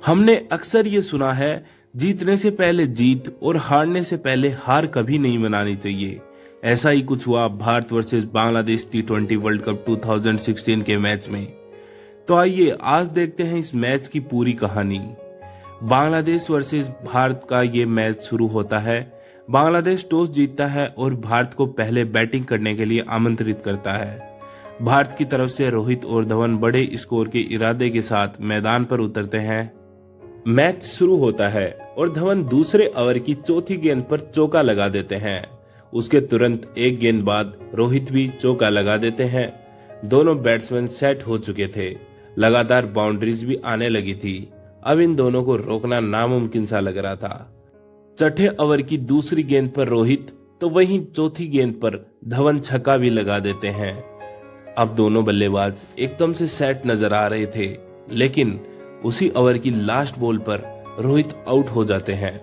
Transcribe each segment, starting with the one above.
हमने अक्सर ये सुना है, जीतने से पहले जीत और हारने से पहले हार कभी नहीं मनानी चाहिए। ऐसा ही कुछ हुआ भारत वर्सेस बांग्लादेश टी20 वर्ल्ड कप 2016 के मैच में। तो आइए आज देखते हैं इस मैच की पूरी कहानी। बांग्लादेश वर्सेस भारत का ये मैच शुरू होता है। बांग्लादेश टॉस जीतता है और भारत को पहले बैटिंग करने के लिए आमंत्रित करता है। भारत की तरफ से रोहित और धवन बड़े स्कोर के इरादे के साथ मैदान पर उतरते हैं। मैच शुरू होता है और धवन दूसरे ओवर की चौथी गेंद पर चौका लगा देते हैं। उसके तुरंत एक गेंद बाद रोहित भी चौका लगा देते हैं। दोनों बैट्समैन सेट हो चुके थे, लगातार बाउंड्रीज भी आने लगी थी। अब इन दोनों को रोकना नामुमकिन सा लग रहा था। छठे ओवर की दूसरी गेंद पर रोहित तो वहीं चौथी गेंद पर धवन छक्का भी लगा देते हैं। अब दोनों बल्लेबाज एकदम से सेट नजर आ रहे थे, लेकिन उसी ओवर की लास्ट बॉल पर रोहित आउट हो जाते हैं।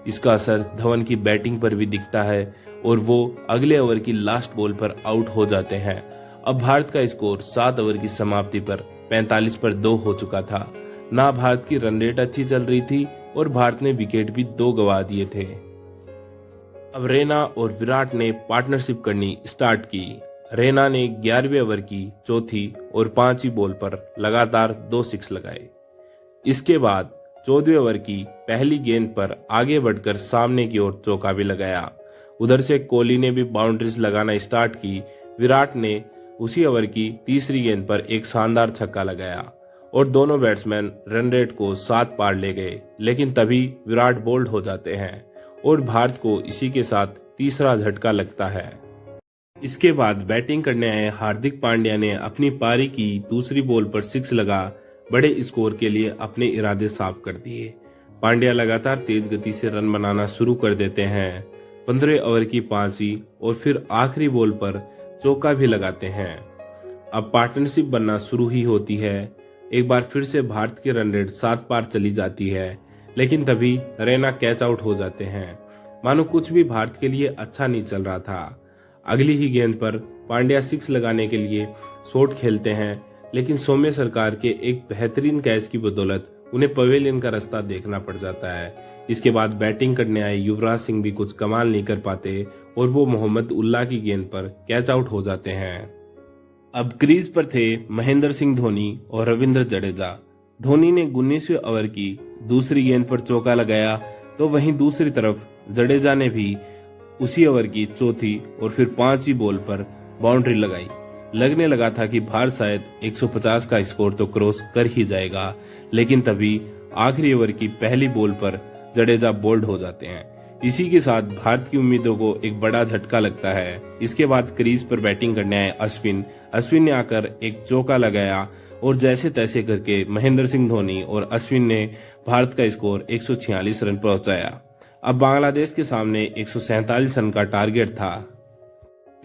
इसका असर धवन की बैटिंग पर भी दिखता है और वो अगले ओवर की लास्ट बॉल पर आउट हो जाते हैं। अब भारत का स्कोर 7 ओवर की समाप्ति पर 45 पर 2 हो चुका था। ना भारत की रन रेट अच्छी चल रही थी और भारत ने विकेट भी 2 गंवा दिए थे। अब रैना और विराट ने पार्टनरशिप करनी स्टार्ट की। रैना ने 11वें ओवर की चौथी और 5वीं बॉल पर लगातार 2 सिक्स लगाए। इसके बाद 14वें ओवर की पहली गेंद पर आगे बढ़कर सामने की ओर चौका भी लगाया। उधर से कोहली ने भी बाउंड्रीज लगाना स्टार्ट की। विराट ने उसी ओवर की तीसरी गेंद पर एक शानदार छक्का लगाया और दोनों बैट्समैन रन रेट को 7 पार ले गए। लेकिन तभी विराट बोल्ड हो जाते हैं और भारत को इसी के साथ तीसरा झटका लगता है। इसके बाद बैटिंग करने आए हार्दिक पांड्या ने अपनी पारी की दूसरी बॉल पर 6 लगा बड़े स्कोर के लिए अपने इरादे साफ कर दिए। पांड्या लगातार तेज गति से रन बनाना शुरू कर देते हैं। 15वें ओवर की 5वीं और फिर आखिरी बॉल पर चौका भी लगाते हैं। अब पार्टनरशिप बनना शुरू ही होती है। एक बार फिर से भारत की रन रेट 7 पार चली जाती है, लेकिन तभी रैना कैच आउट हो जाते हैं। मानो कुछ भी भारत के लिए अच्छा नहीं चल रहा था। अगली ही गेंद पर पांड्या 6 लगाने के लिए शॉट खेलते हैं, लेकिन सौम्य सरकार के एक बेहतरीन कैच की बदौलत उन्हें पवेलियन का रास्ता देखना पड़ जाता है। इसके बाद बैटिंग करने आए युवराज सिंह भी कुछ कमाल नहीं कर पाते और वो मोहम्मद उल्लाह की गेंद पर कैच आउट हो जाते हैं। अब क्रीज पर थे महेंद्र सिंह धोनी और रविंद्र जडेजा। धोनी ने 19वें ओवर की दूसरी गेंद पर चौका लगाया, तो वहीं दूसरी तरफ जडेजा ने भी उसी ओवर की चौथी और फिर 5वीं बॉल पर बाउंड्री लगाई। लगने लगा था कि भारत शायद 150 का स्कोर तो क्रॉस कर ही जाएगा, लेकिन तभी आखिरी ओवर की पहली बॉल पर जडेजा बोल्ड हो जाते हैं। इसी के साथ भारत की उम्मीदों को एक बड़ा झटका लगता है। इसके बाद क्रीज पर बैटिंग करने आए अश्विन ने आकर एक चौका लगाया और जैसे तैसे करके महेंद्र सिंह धोनी और अश्विन ने भारत का स्कोर 146 रन पहुंचाया। अब बांग्लादेश के सामने 147 रन का टारगेट था।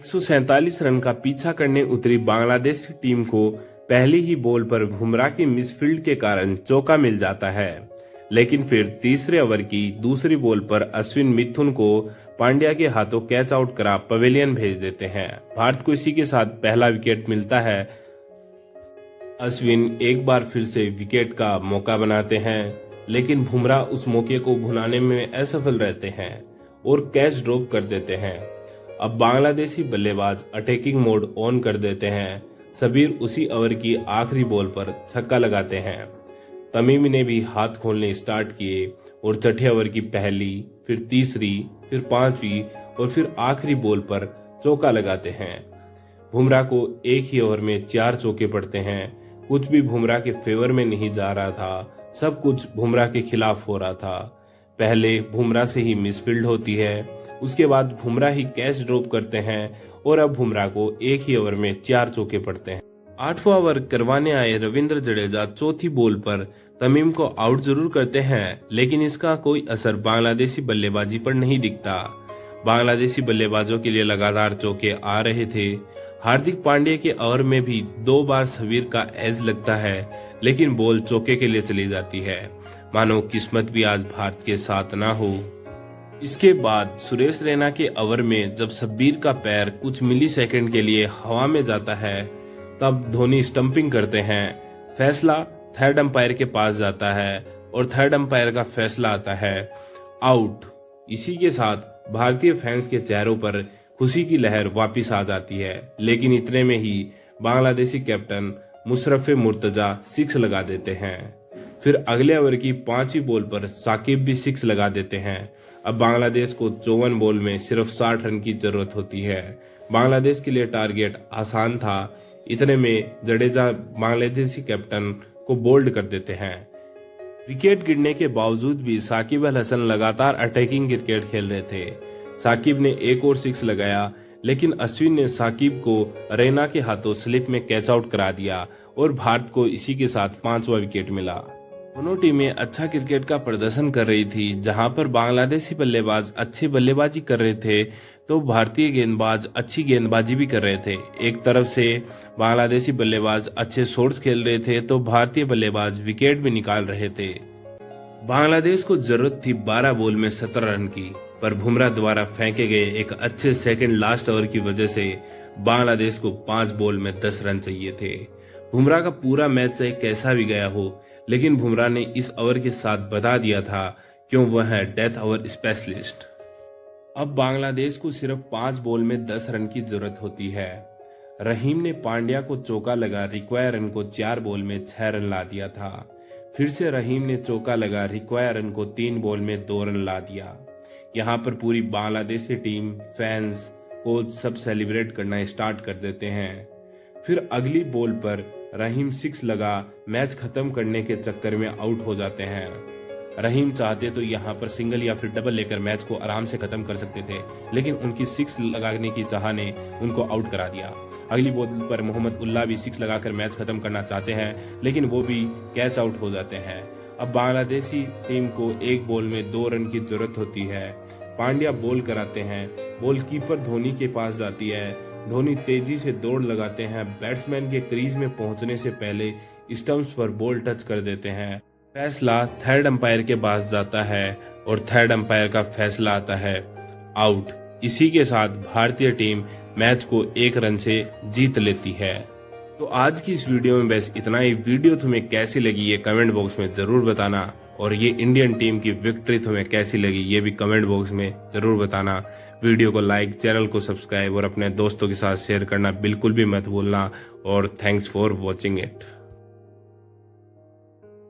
147 रन का पीछा करने उतरी बांग्लादेश की टीम को पहली ही बॉल पर बुमराह की मिसफील्ड के कारण चौका मिल जाता है, लेकिन फिर तीसरे ओवर की दूसरी बॉल पर अश्विन मिथुन को पांड्या के हाथों कैच आउट करा पवेलियन भेज देते हैं। भारत को इसी के साथ पहला विकेट मिलता है। अश्विन एक बार फिर से विकेट का मौका बनाते हैं, लेकिन बुमराह उस मौके को भुनाने में असफल रहते हैं और कैच ड्रॉप कर देते हैं। अब बांग्लादेशी बल्लेबाज अटैकिंग मोड ऑन कर देते हैं। सबीर उसी ओवर की आखिरी बॉल पर छक्का लगाते हैं। तमीम ने भी हाथ खोलने स्टार्ट किए और छठे ओवर की पहली, फिर तीसरी, फिर 5वीं और फिर आखिरी बॉल पर चौका लगाते हैं। बुमराह को एक ही ओवर में 4 चौके पड़ते हैं। कुछ भी बुमराह के फेवर में नहीं जा रहा था, सब कुछ बुमराह के खिलाफ हो रहा था। पहले बुमराह से ही मिसफील्ड होती है, उसके बाद बुमराह ही कैच ड्रॉप करते हैं और अब बुमराह को एक ही ओवर में 4 चौके पड़ते हैं। 8वां ओवर करवाने आए रविंद्र जडेजा चौथी बॉल पर तमीम को आउट जरूर करते हैं, लेकिन इसका कोई असर बांग्लादेशी बल्लेबाजी पर नहीं दिखता। बांग्लादेशी बल्लेबाजों के लिए लगातार चौके आ रहे थे। हार्दिक पांड्या के ओवर में भी 2 बार सबीर का एज लगता है, लेकिन बॉल चौके के लिए चली जाती है। मानो किस्मत भी आज भारत के साथ ना हो। इसके बाद सुरेश रैना के ओवर में जब शब्बीर का पैर कुछ मिली सेकेंड के लिए हवा में जाता है, तब धोनी स्टंपिंग करते हैं। फैसला थर्ड अंपायर के पास जाता है। और थर्ड अंपायर का फैसला आता है आउट। इसी के साथ भारतीय फैंस के चेहरों पर खुशी की लहर वापस आ जाती है, लेकिन इतने में ही बांग्लादेशी कैप्टन मुशर्रफ मुर्तजा 6 लगा देते हैं। फिर अगले ओवर की 5वीं बॉल पर साकिब भी 6 लगा देते हैं। अब बांग्लादेश को 54 बॉल में सिर्फ 60 रन की जरूरत होती है। बांग्लादेश के लिए टारगेट आसान था। इतने में जडेजा बांग्लादेशी कैप्टन को बोल्ड कर देते हैं। विकेट गिरने के बावजूद भी साकिब अल हसन लगातार अटैकिंग क्रिकेट खेल रहे थे। साकिब ने एक और 6 लगाया, लेकिन अश्विन ने साकिब को रैना के हाथों स्लिप में कैच आउट करा दिया और भारत को इसी के साथ 5वां विकेट मिला। दोनों टीमें अच्छा क्रिकेट का प्रदर्शन कर रही थी। जहां पर बांग्लादेशी बल्लेबाज अच्छी बल्लेबाजी कर रहे थे तो भारतीय गेंदबाज अच्छी गेंदबाजी भी कर रहे थे। एक तरफ से बांग्लादेशी बल्लेबाज अच्छे शॉट्स खेल रहे थे तो भारतीय बल्लेबाज विकेट भी निकाल रहे थे। बांग्लादेश को जरूरत थी 12 बॉल में 17 रन की, पर बुमराह द्वारा फेंके गए एक अच्छे सेकंड लास्ट ओवर की वजह से बांग्लादेश को 5 बॉल में 10 रन चाहिए थे। बुमराह का पूरा मैच चाहे कैसा भी गया हो, लेकिन बुमराह ने इस ओवर के साथ बता दिया था क्यों वह है डेथ ओवर स्पेशलिस्ट। अब बांग्लादेश को सिर्फ 5 बॉल में 10 रन की जरूरत होती है। रहीम ने पांड्या को चौका लगा रिक्वायर रन को 4 बॉल में 6 रन ला दिया था। फिर से रहीम ने चौका लगा रिक्वायर रन को 3 बॉल में 2 रन ला दिया। यहाँ पर पूरी बांग्लादेशी टीम, फैंस, कोच सब सेलिब्रेट करना स्टार्ट कर देते हैं। फिर अगली बॉल पर रहीम 6 लगा मैच खत्म करने के चक्कर में आउट हो जाते हैं। रहीम चाहते तो यहाँ पर सिंगल या फिर डबल लेकर मैच को आराम से खत्म कर सकते थे, लेकिन उनकी 6 लगाने की चाह ने उनको आउट करा दिया। अगली बॉल पर मोहम्मद उल्लाह भी 6 लगाकर मैच खत्म करना चाहते हैं, लेकिन वो भी कैच आउट हो जाते हैं। अब बांग्लादेशी टीम को 1 बॉल में 2 रन की जरूरत होती है। पांड्या बॉल कराते हैं, बॉल कीपर धोनी के पास जाती है। धोनी तेजी से दौड़ लगाते हैं, बैट्समैन के क्रीज में पहुंचने से पहले स्टंप्स पर बॉल टच कर देते हैं। फैसला थर्ड अंपायर के पास जाता है और थर्ड अंपायर का फैसला आता है आउट। इसी के साथ भारतीय टीम मैच को 1 रन से जीत लेती है। तो आज की इस वीडियो में बस इतना ही। वीडियो तुम्हें कैसी लगी ये कमेंट बॉक्स में जरूर बताना, और ये इंडियन टीम की विक्ट्री तुम्हें कैसी लगी ये भी कमेंट बॉक्स में जरूर बताना। वीडियो को लाइक, चैनल को सब्सक्राइब और अपने दोस्तों के साथ शेयर करना बिल्कुल भी मत भूलना। और थैंक्स फॉर वॉचिंग इट।